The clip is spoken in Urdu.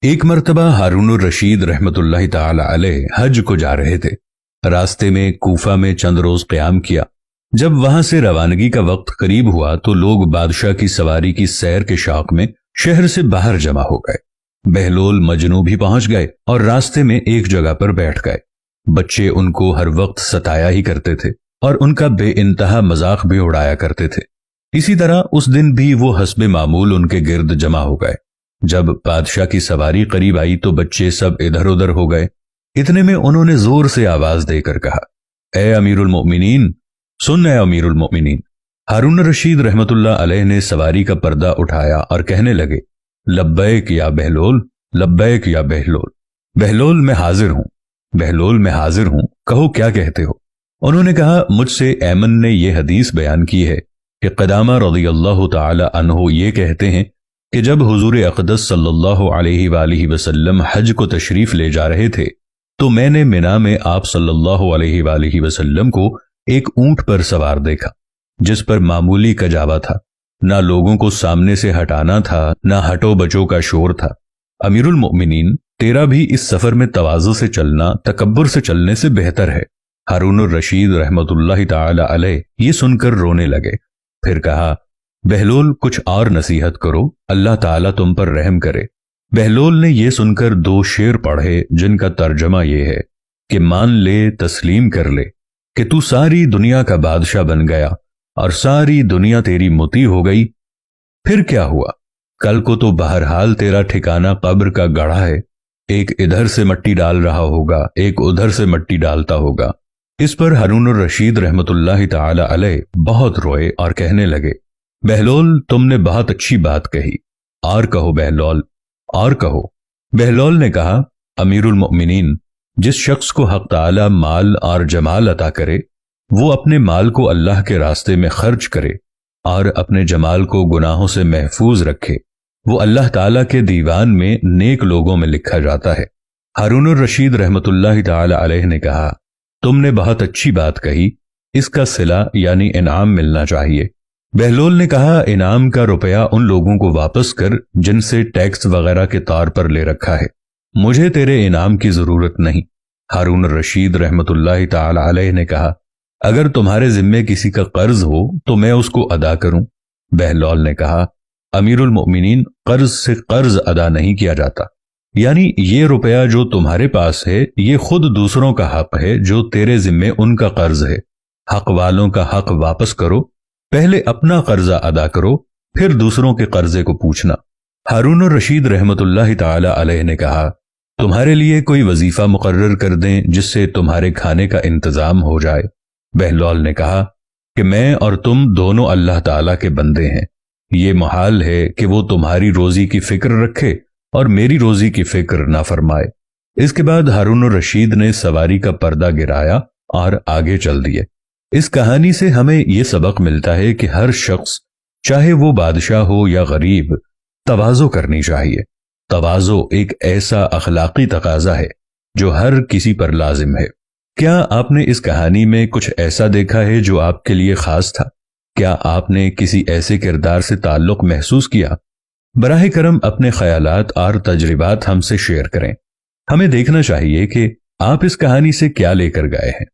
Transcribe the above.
ایک مرتبہ ہارون الرشید رحمت اللہ تعالی علیہ حج کو جا رہے تھے۔ راستے میں کوفہ میں چند روز قیام کیا۔ جب وہاں سے روانگی کا وقت قریب ہوا تو لوگ بادشاہ کی سواری کی سیر کے شوق میں شہر سے باہر جمع ہو گئے۔ بہلول مجنو بھی پہنچ گئے اور راستے میں ایک جگہ پر بیٹھ گئے۔ بچے ان کو ہر وقت ستایا ہی کرتے تھے اور ان کا بے انتہا مذاق بھی اڑایا کرتے تھے۔ اسی طرح اس دن بھی وہ حسب معمول ان کے گرد جمع ہو گئے۔ جب بادشاہ کی سواری قریب آئی تو بچے سب ادھر ادھر ہو گئے۔ اتنے میں انہوں نے زور سے آواز دے کر کہا، اے امیر المؤمنین، سن اے امیر المؤمنین۔ ہارون الرشید رحمت اللہ علیہ نے سواری کا پردہ اٹھایا اور کہنے لگے، لبیک یا بہلول، لبیک یا بہلول۔ بہلول میں حاضر ہوں، بہلول میں حاضر ہوں، کہو کیا کہتے ہو۔ انہوں نے کہا، مجھ سے ایمن نے یہ حدیث بیان کی ہے کہ قدامہ رضی اللہ تعالی عنہ یہ کہتے ہیں کہ جب حضور اقدس صلی اللہ علیہ وآلہ وسلم حج کو تشریف لے جا رہے تھے تو میں نے منا میں آپ صلی اللہ علیہ وآلہ وسلم کو ایک اونٹ پر سوار دیکھا جس پر معمولی کجاوا تھا، نہ لوگوں کو سامنے سے ہٹانا تھا نہ ہٹو بچو کا شور تھا۔ امیر المؤمنین، تیرا بھی اس سفر میں تواضع سے چلنا تکبر سے چلنے سے بہتر ہے۔ ہارون الرشید رحمت اللہ تعالی علیہ یہ سن کر رونے لگے، پھر کہا، بہلول کچھ اور نصیحت کرو، اللہ تعالیٰ تم پر رحم کرے۔ بہلول نے یہ سن کر 2 شعر پڑھے جن کا ترجمہ یہ ہے کہ مان لے، تسلیم کر لے کہ تو ساری دنیا کا بادشاہ بن گیا اور ساری دنیا تیری مطیع ہو گئی۔ پھر کیا ہوا؟ کل کو تو بہرحال تیرا ٹھکانہ قبر کا گڑھا ہے، ایک ادھر سے مٹی ڈال رہا ہوگا، ایک ادھر سے مٹی ڈالتا ہوگا۔ اس پر ہارون الرشید رحمت اللہ تعالی علیہ بہت روئے اور کہنے لگے، بہلول تم نے بہت اچھی بات کہی، اور کہو بہلول، اور کہو۔ بہلول نے کہا، امیر المؤمنین، جس شخص کو حق تعالی مال اور جمال عطا کرے وہ اپنے مال کو اللہ کے راستے میں خرچ کرے اور اپنے جمال کو گناہوں سے محفوظ رکھے، وہ اللہ تعالی کے دیوان میں نیک لوگوں میں لکھا جاتا ہے۔ ہارون الرشید رحمت اللہ تعالی علیہ نے کہا، تم نے بہت اچھی بات کہی، اس کا صلہ یعنی انعام ملنا چاہیے۔ بہلول نے کہا، انعام کا روپیہ ان لوگوں کو واپس کر جن سے ٹیکس وغیرہ کے طور پر لے رکھا ہے، مجھے تیرے انعام کی ضرورت نہیں۔ ہارون الرشید رحمت اللہ تعالی علیہ نے کہا، اگر تمہارے ذمے کسی کا قرض ہو تو میں اس کو ادا کروں۔ بہلول نے کہا، امیر المؤمنین، قرض سے قرض ادا نہیں کیا جاتا، یعنی یہ روپیہ جو تمہارے پاس ہے یہ خود دوسروں کا حق ہے جو تیرے ذمے ان کا قرض ہے۔ حق والوں کا حق واپس کرو، پہلے اپنا قرضہ ادا کرو، پھر دوسروں کے قرضے کو پوچھنا۔ ہارون الرشید رحمت اللہ تعالی علیہ نے کہا، تمہارے لیے کوئی وظیفہ مقرر کر دیں جس سے تمہارے کھانے کا انتظام ہو جائے۔ بہلول نے کہا کہ میں اور تم دونوں اللہ تعالیٰ کے بندے ہیں، یہ محال ہے کہ وہ تمہاری روزی کی فکر رکھے اور میری روزی کی فکر نہ فرمائے۔ اس کے بعد ہارون الرشید نے سواری کا پردہ گرایا اور آگے چل دیے۔ اس کہانی سے ہمیں یہ سبق ملتا ہے کہ ہر شخص، چاہے وہ بادشاہ ہو یا غریب، تواضع کرنی چاہیے۔ تواضع ایک ایسا اخلاقی تقاضا ہے جو ہر کسی پر لازم ہے۔ کیا آپ نے اس کہانی میں کچھ ایسا دیکھا ہے جو آپ کے لیے خاص تھا؟ کیا آپ نے کسی ایسے کردار سے تعلق محسوس کیا؟ براہ کرم اپنے خیالات اور تجربات ہم سے شیئر کریں۔ ہمیں دیکھنا چاہیے کہ آپ اس کہانی سے کیا لے کر گئے ہیں۔